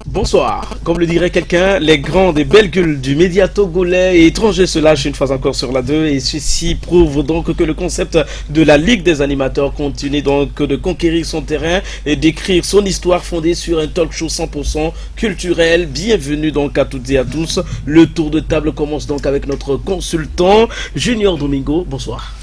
Bonsoir. Comme le dirait quelqu'un, les grandes et belles gueules du média togolais et étranger se lâchent une fois encore sur la 2 et ceci prouve donc que le concept de la Ligue des animateurs continue donc de conquérir son terrain et d'écrire son histoire fondée sur un talk show 100% culturel. Bienvenue donc à toutes et à tous. Le tour de table commence donc avec notre consultant Junior Domingo. Bonsoir.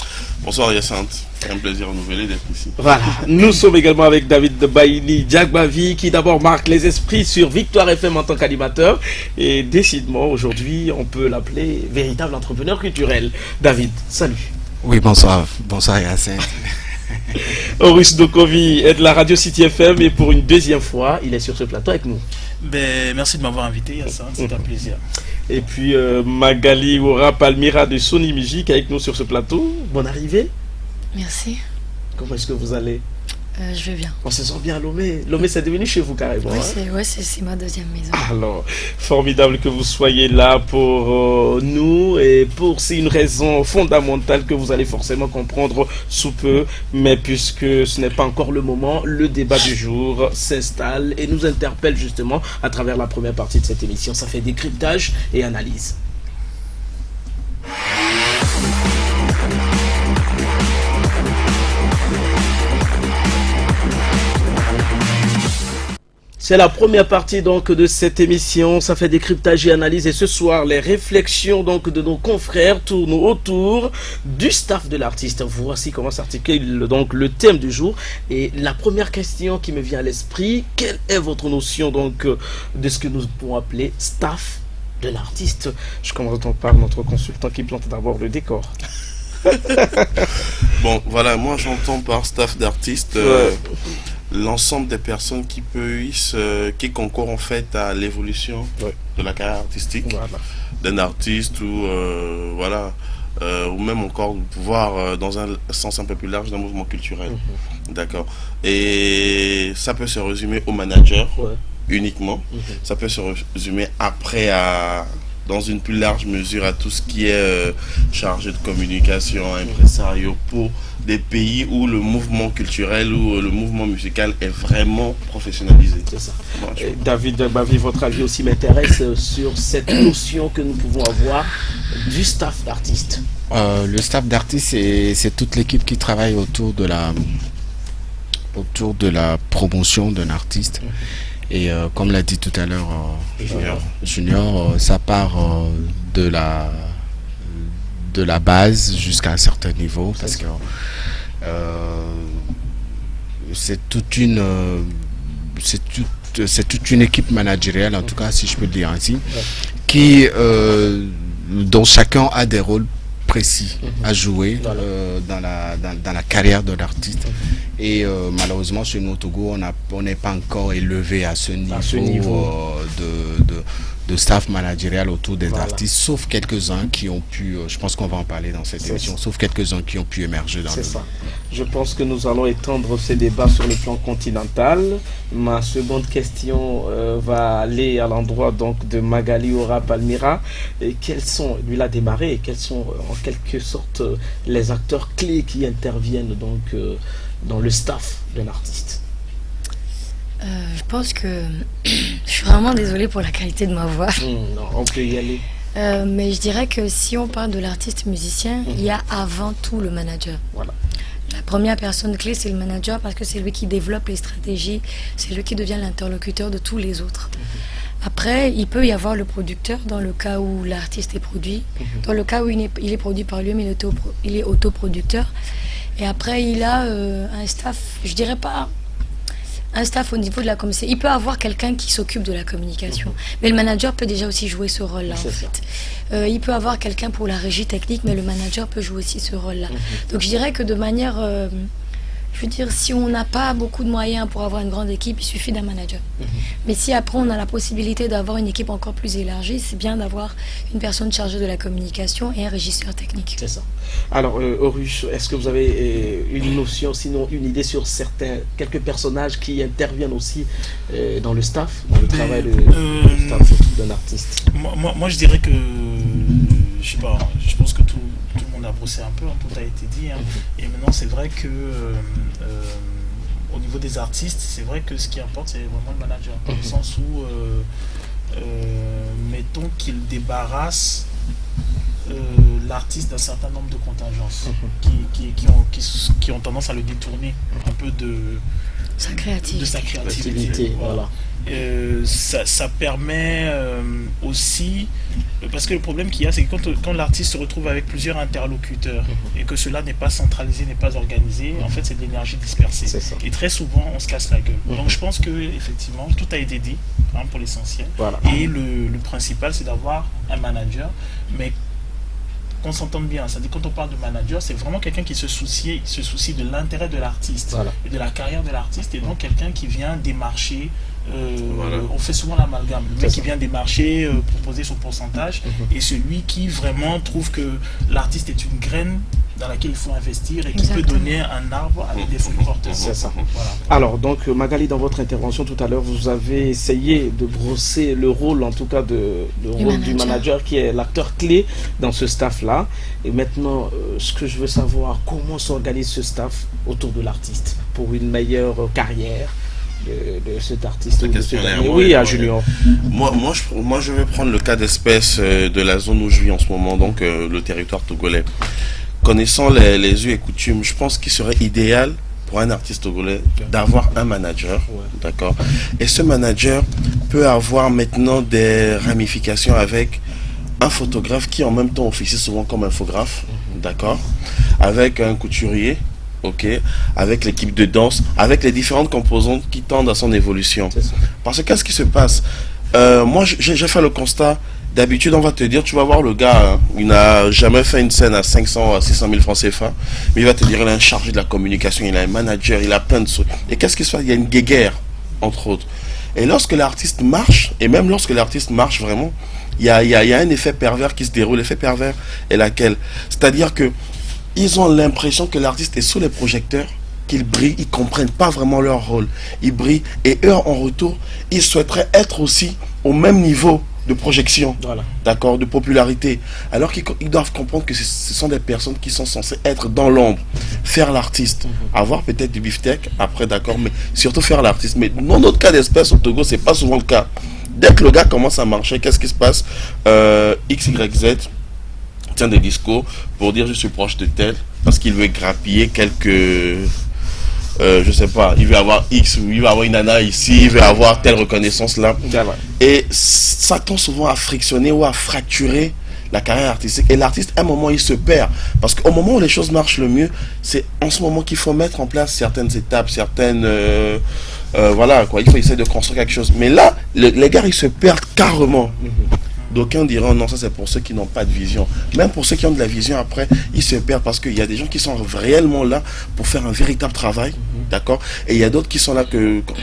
Bonsoir Hyacinthe, c'est un plaisir renouvelé d'être ici. Voilà, nous sommes également avec David Baini Diagbavi qui d'abord marque les esprits sur Victoire FM en tant qu'animateur et décidément aujourd'hui on peut l'appeler véritable entrepreneur culturel. David, salut. Oui, bonsoir Hyacinthe. Horus Dokovi est de la radio City FM et pour une deuxième fois il est sur ce plateau avec nous. Merci de m'avoir invité Hyacinthe, c'est un plaisir. Et puis Magali Ora Palmira de Sony Music avec nous sur ce plateau. Bonne arrivée. Merci. Comment est-ce que vous allez? Je vais bien. On se sent bien à Lomé. Lomé, c'est devenu chez vous carrément. Oui, c'est ma deuxième maison. Alors, formidable que vous soyez là pour nous et pour c'est une raison fondamentale que vous allez forcément comprendre sous peu. Mais puisque ce n'est pas encore le moment, le débat du jour s'installe et nous interpelle justement à travers la première partie de cette émission. Ça fait décryptage et analyse. C'est la première partie donc de cette émission, ça fait décryptage et analyse et ce soir les réflexions donc de nos confrères tournent autour du staff de l'artiste. Voici comment s'articule donc le thème du jour et la première question qui me vient à l'esprit, quelle est votre notion donc de ce que nous pouvons appeler staff de l'artiste? Je commence donc par notre consultant qui plante d'abord le décor. Bon voilà, moi j'entends par staff d'artiste l'ensemble des personnes qui concourent en fait à l'évolution de la carrière artistique d'un artiste ou ou même encore de pouvoir dans un sens un peu plus large d'un mouvement culturel. D'accord. Et ça peut se résumer au manager uniquement. Ça peut se résumer après dans une plus large mesure à tout ce qui est chargé de communication, impresario pour des pays où le mouvement culturel ou le mouvement musical est vraiment professionnalisé. C'est ça. David Bavi, votre avis aussi m'intéresse sur cette notion que nous pouvons avoir du staff d'artiste. Le staff d'artiste, c'est toute l'équipe qui travaille autour de la promotion d'un artiste. Et comme l'a dit tout à l'heure Junior, ça part de la base jusqu'à un certain niveau parce que c'est toute une équipe managériale, en tout cas si je peux le dire ainsi, dont chacun a des rôles précis à jouer dans la carrière de l'artiste. Et malheureusement chez nous au Togo on n'est pas encore élevé à ce niveau de staff managérial autour des artistes, sauf quelques-uns qui ont pu, je pense qu'on va en parler dans cette émission, sauf quelques-uns qui ont pu émerger dans ça. Je pense que nous allons étendre ces débats sur le plan continental. Ma seconde question va aller à l'endroit donc de Magali Ora Palmira. Et lui l'a démarré, quels sont en quelque sorte les acteurs clés qui interviennent donc dans le staff d'un artiste? Je pense que je suis vraiment désolée pour la qualité de ma voix. Non, on peut y aller. Mais je dirais que si on parle de l'artiste musicien, il y a avant tout le manager. Voilà. La première personne clé, c'est le manager parce que c'est lui qui développe les stratégies, c'est lui qui devient l'interlocuteur de tous les autres. Après, il peut y avoir le producteur dans le cas où l'artiste est produit. Dans le cas où il est produit par lui-même, il est autoproducteur. Et après, il a un staff, je dirais pas un staff au niveau de la communication. Il peut avoir quelqu'un qui s'occupe de la communication. Mais le manager peut déjà aussi jouer ce rôle-là, en fait. Il peut avoir quelqu'un pour la régie technique, mais le manager peut jouer aussi ce rôle-là. Donc je dirais que de manière... je veux dire, si on n'a pas beaucoup de moyens pour avoir une grande équipe, il suffit d'un manager. Mais si après on a la possibilité d'avoir une équipe encore plus élargie, c'est bien d'avoir une personne chargée de la communication et un régisseur technique. C'est ça. Alors, Horus, est-ce que vous avez une notion, sinon une idée sur quelques personnages qui interviennent aussi dans le staff, dans le travail staff d'un artiste? Moi, je dirais que je sais pas, je pense que tout le monde a brossé un peu, tout a été dit. Et maintenant, c'est vrai que au niveau des artistes, c'est vrai que ce qui importe, c'est vraiment le manager. Dans le sens où, mettons qu'il débarrasse l'artiste d'un certain nombre de contingences qui ont tendance à le détourner un peu de sa créativité. Voilà. Ça permet aussi, parce que le problème qu'il y a, c'est que quand l'artiste se retrouve avec plusieurs interlocuteurs et que cela n'est pas centralisé, n'est pas organisé, en fait c'est de l'énergie dispersée. Et très souvent on se casse la gueule. Donc je pense que effectivement tout a été dit pour l'essentiel. Voilà. Et le principal, c'est d'avoir un manager, mais qu'on s'entende bien. C'est-à-dire, quand on parle de manager, c'est vraiment quelqu'un qui se soucie de l'intérêt de l'artiste et de la carrière de l'artiste, et donc quelqu'un qui vient démarcher. On fait souvent l'amalgame. Le mec qui vient démarcher, proposer son pourcentage, et celui qui vraiment trouve que l'artiste est une graine dans laquelle il faut investir et qui peut donner un arbre avec des fruits porteurs. C'est ça. Voilà. Alors, donc, Magali, dans votre intervention tout à l'heure, vous avez essayé de brosser le rôle, en tout cas, du manager, qui est l'acteur clé dans ce staff-là. Et maintenant, ce que je veux savoir, comment s'organise ce staff autour de l'artiste pour une meilleure carrière de cet artiste? Oui, à Junior. Moi, je vais prendre le cas d'espèce de la zone où je vis en ce moment, donc le territoire togolais. Connaissant les us et coutumes, je pense qu'il serait idéal pour un artiste togolais d'avoir un manager, d'accord. Et ce manager peut avoir maintenant des ramifications avec un photographe qui en même temps officie souvent comme infographe, d'accord, avec un couturier, ok, avec l'équipe de danse, avec les différentes composantes qui tendent à son évolution. Parce que qu'est-ce qui se passe? Moi, j'ai fait le constat. D'habitude, on va te dire, tu vas voir le gars, il n'a jamais fait une scène à 500 à 600 000 francs CFA, mais il va te dire, il a un chargé de la communication, il a un manager, il a plein de trucs. Et qu'est-ce qui se passe? Il y a une guéguerre, entre autres. Et lorsque l'artiste marche, et même lorsque l'artiste marche vraiment, il y a un effet pervers qui se déroule. L'effet pervers est laquelle? C'est-à-dire que ils ont l'impression que l'artiste est sous les projecteurs, qu'ils brillent, ils ne comprennent pas vraiment leur rôle. Ils brillent, et eux, en retour, ils souhaiteraient être aussi au même niveau de projection, d'accord, de popularité, alors qu'ils doivent comprendre que ce sont des personnes qui sont censées être dans l'ombre, faire l'artiste, avoir peut-être du beefsteak après, d'accord, mais surtout faire l'artiste. Mais dans notre cas d'espèce au Togo, c'est pas souvent le cas. Dès que le gars commence à marcher, qu'est-ce qui se passe? XYZ tient des discours pour dire je suis proche de tel, parce qu'il veut grappiller quelques... je sais pas, il veut avoir X, ou il veut avoir une nana ici, il veut avoir telle reconnaissance là. Et ça tend souvent à frictionner ou à fracturer la carrière artistique. Et l'artiste, à un moment, il se perd. Parce qu'au moment où les choses marchent le mieux, c'est en ce moment qu'il faut mettre en place certaines étapes, certaines... voilà, quoi, il faut essayer de construire quelque chose. Mais là, les gars, ils se perdent carrément. D'aucuns diront non, ça c'est pour ceux qui n'ont pas de vision. Même pour ceux qui ont de la vision, après, ils se perdent parce qu'il y a des gens qui sont réellement là pour faire un véritable travail, d'accord. Et il y a d'autres qui sont là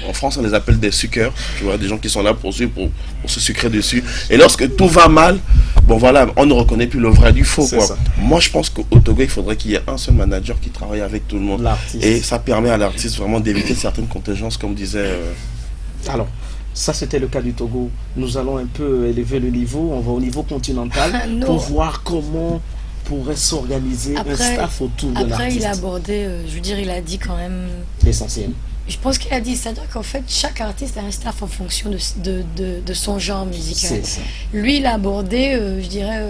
en France on les appelle des suceurs, tu vois, des gens qui sont là pour se sucrer dessus. Et lorsque tout va mal, bon voilà, on ne reconnaît plus le vrai du faux, quoi. Ça. Moi je pense qu'au Togo il faudrait qu'il y ait un seul manager qui travaille avec tout le monde. Et ça permet à l'artiste vraiment d'éviter certaines contingences, comme disait. Alors. Ça, c'était le cas du Togo. Nous allons un peu élever le niveau. On va au niveau continental pour voir comment pourrait s'organiser un staff autour de l'artiste. Après, il a abordé, je veux dire, il a dit quand même... l'essentiel. Je pense qu'il a dit, c'est-à-dire qu'en fait, chaque artiste a un staff en fonction de son genre musical. Lui, il a abordé, je dirais,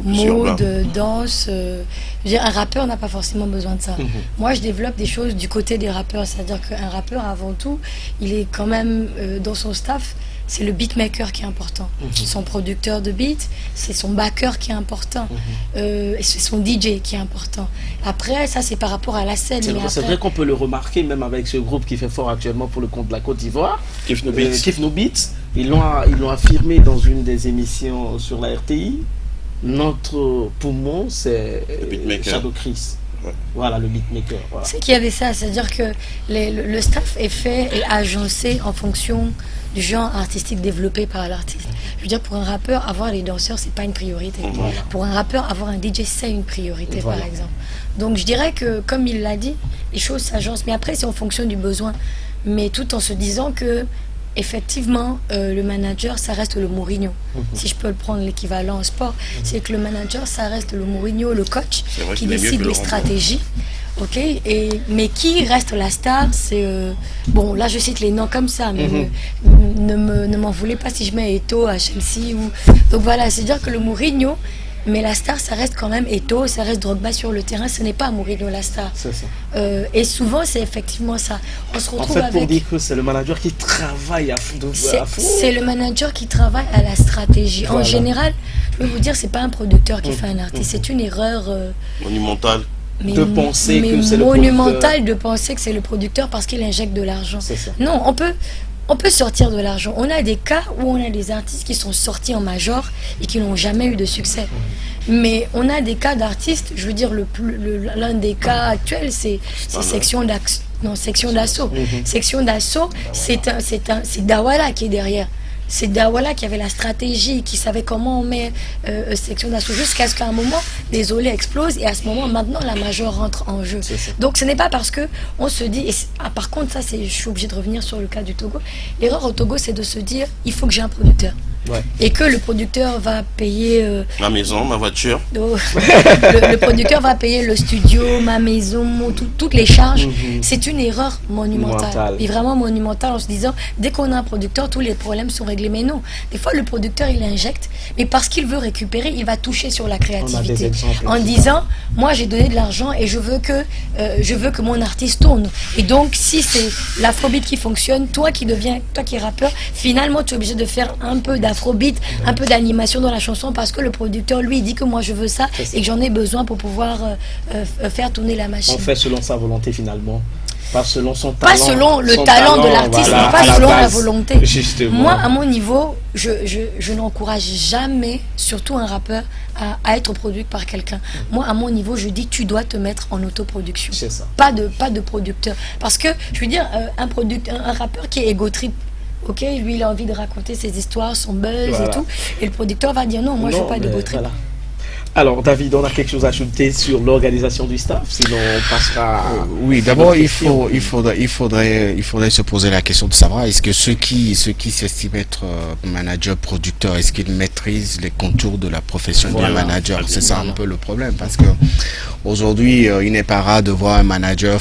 mode, danse. Je veux dire, un rappeur n'a pas forcément besoin de ça. Moi, je développe des choses du côté des rappeurs. C'est-à-dire qu'un rappeur, avant tout, il est quand même dans son staff. C'est le beatmaker qui est important. Son producteur de beat, c'est son backer qui est important. Et c'est son DJ qui est important. Après, ça, c'est par rapport à la scène. C'est vrai qu'on peut le remarquer, même avec ce groupe qui fait fort actuellement pour le compte de la Côte d'Ivoire. Kiff No Beats. Ils l'ont affirmé dans une des émissions sur la RTI. Notre poumon, c'est Shadow Chris. Voilà, le beatmaker. Voilà. C'est qu'il y avait ça, c'est-à-dire que le staff est fait et agencé en fonction du genre artistique développé par l'artiste. Je veux dire, pour un rappeur, avoir les danseurs, c'est pas une priorité. Pour un rappeur, avoir un DJ, c'est une priorité, par exemple. Donc je dirais que, comme il l'a dit, les choses s'agencent. Mais après, c'est en fonction du besoin. Mais tout en se disant que effectivement, le manager, ça reste le Mourinho. Si je peux le prendre l'équivalent en sport, c'est que le manager, ça reste le Mourinho, le coach, qui décide les stratégies. Ok, mais qui reste la star, c'est... bon, là, je cite les noms comme ça, mais ne m'en voulez pas si je mets Eto'o à Chelsea. Donc voilà, c'est-à-dire que le Mourinho, mais la star, ça reste quand même Eto'o, ça reste Drogba sur le terrain, ce n'est pas Mourinho la star. C'est ça. Et souvent, c'est effectivement ça. On se retrouve en fait, pour dire que c'est le manager qui travaille à fond. C'est le manager qui travaille à la stratégie. Voilà. En général, je vais vous dire, c'est pas un producteur qui fait un artiste, c'est une erreur... monumentale. De penser que c'est le monumental de penser que c'est le producteur parce qu'il injecte de l'argent. Non, on peut sortir de l'argent. On a des cas où on a des artistes qui sont sortis en major et qui n'ont jamais eu de succès. Mais on a des cas d'artistes, je veux dire, l'un des cas actuels, c'est Section d'Assaut. Section d'Assaut, c'est Dawala qui est derrière. C'est Dawala qui avait la stratégie, qui savait comment on met Section d'Assaut, jusqu'à ce qu'à un moment, les olés explosent, et à ce moment, maintenant, la major rentre en jeu. Donc, ce n'est pas parce que on se dit... par contre, ça, je suis obligée de revenir sur le cas du Togo. L'erreur au Togo, c'est de se dire, il faut que j'ai un producteur. Ouais. Et que le producteur va payer... ma maison, ma voiture. Le producteur va payer le studio, ma maison, toutes les charges. C'est une erreur monumentale. Et vraiment monumentale en se disant, dès qu'on a un producteur, tous les problèmes sont réglés. Mais non, des fois le producteur il injecte, mais parce qu'il veut récupérer, il va toucher sur la créativité. En disant, moi j'ai donné de l'argent et je veux que mon artiste tourne. Et donc si c'est l'afrobeat qui fonctionne, toi qui es rappeur, finalement tu es obligé de faire un peu d'afrobeat, un peu d'animation dans la chanson parce que le producteur lui il dit que moi je veux ça et que j'en ai besoin pour pouvoir faire tourner la machine. On fait selon sa volonté finalement. Pas selon son talent. Pas selon le talent de l'artiste, voilà, pas selon la volonté. Justement. Moi, à mon niveau, je n'encourage jamais, surtout un rappeur, à être produit par quelqu'un. Moi, à mon niveau, je dis tu dois te mettre en autoproduction. C'est ça. Pas de producteur. Parce que, je veux dire, un rappeur qui est égo-trip, ok, lui, il a envie de raconter ses histoires, son buzz et tout. Et le producteur va dire non, moi, je ne veux pas d'égo-trip. Voilà. Alors, David, on a quelque chose à ajouter sur l'organisation du staff, sinon on passera... oui, d'abord, il faudrait se poser la question de savoir, est-ce que ceux qui s'estiment être manager, producteur, est-ce qu'ils maîtrisent les contours de la profession de manager? C'est ça un peu le problème, parce que aujourd'hui, il n'est pas rare de voir un manager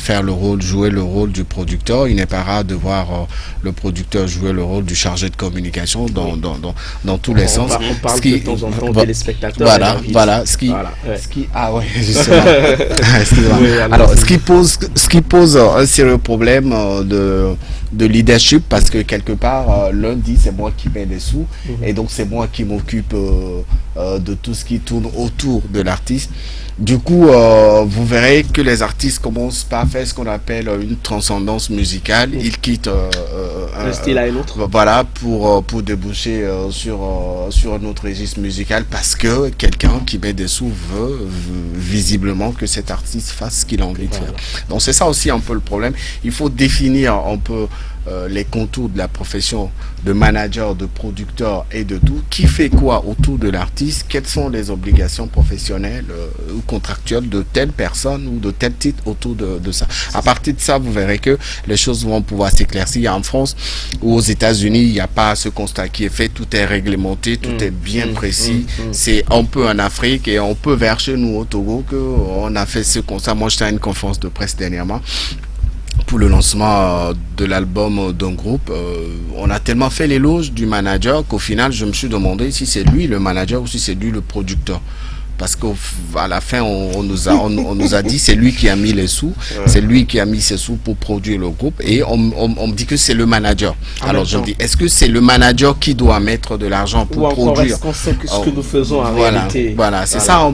jouer le rôle du producteur, il n'est pas rare de voir le producteur jouer le rôle du chargé de communication dans tous les sens. On parle de temps en temps des spectateurs. Voilà. Justement. Alors, ce qui pose un sérieux problème de leadership, parce que quelque part, lundi, c'est moi qui mets les sous, et donc c'est moi qui m'occupe de tout ce qui tourne autour de l'artiste. Du coup, vous verrez que les artistes commencent par faire ce qu'on appelle une transcendance musicale. Ils quittent un style à un autre. Voilà, pour déboucher sur un autre registre musical, parce que quelqu'un qui met des sous veut visiblement que cet artiste fasse ce qu'il a envie de faire. Donc c'est ça aussi un peu le problème. Il faut définir un peu les contours de la profession de manager, de producteur et de tout. Qui fait quoi autour de l'artiste? Quelles sont les obligations professionnelles ou contractuelles de telle personne ou de tel titre autour de ça? À partir de ça, vous verrez que les choses vont pouvoir s'éclaircir. En France ou aux États-Unis, il n'y a pas ce constat qui est fait. Tout est réglementé, tout est bien précis. C'est un peu en Afrique et on peut vers chez nous au Togo qu'on a fait ce constat. Moi, j'étais à une conférence de presse dernièrement pour le lancement de l'album d'un groupe. On a tellement fait l'éloge du manager qu'au final, je me suis demandé si c'est lui le manager ou si c'est lui le producteur. Parce qu'à la fin, on nous a dit c'est lui qui a mis les sous, c'est lui qui a mis ses sous pour produire le groupe, et on me dit que c'est le manager. Alors je me dis, est-ce que c'est le manager qui doit mettre de l'argent pour produire? Est-ce qu'on sait que ce que nous faisons en réalité? Voilà, c'est ça.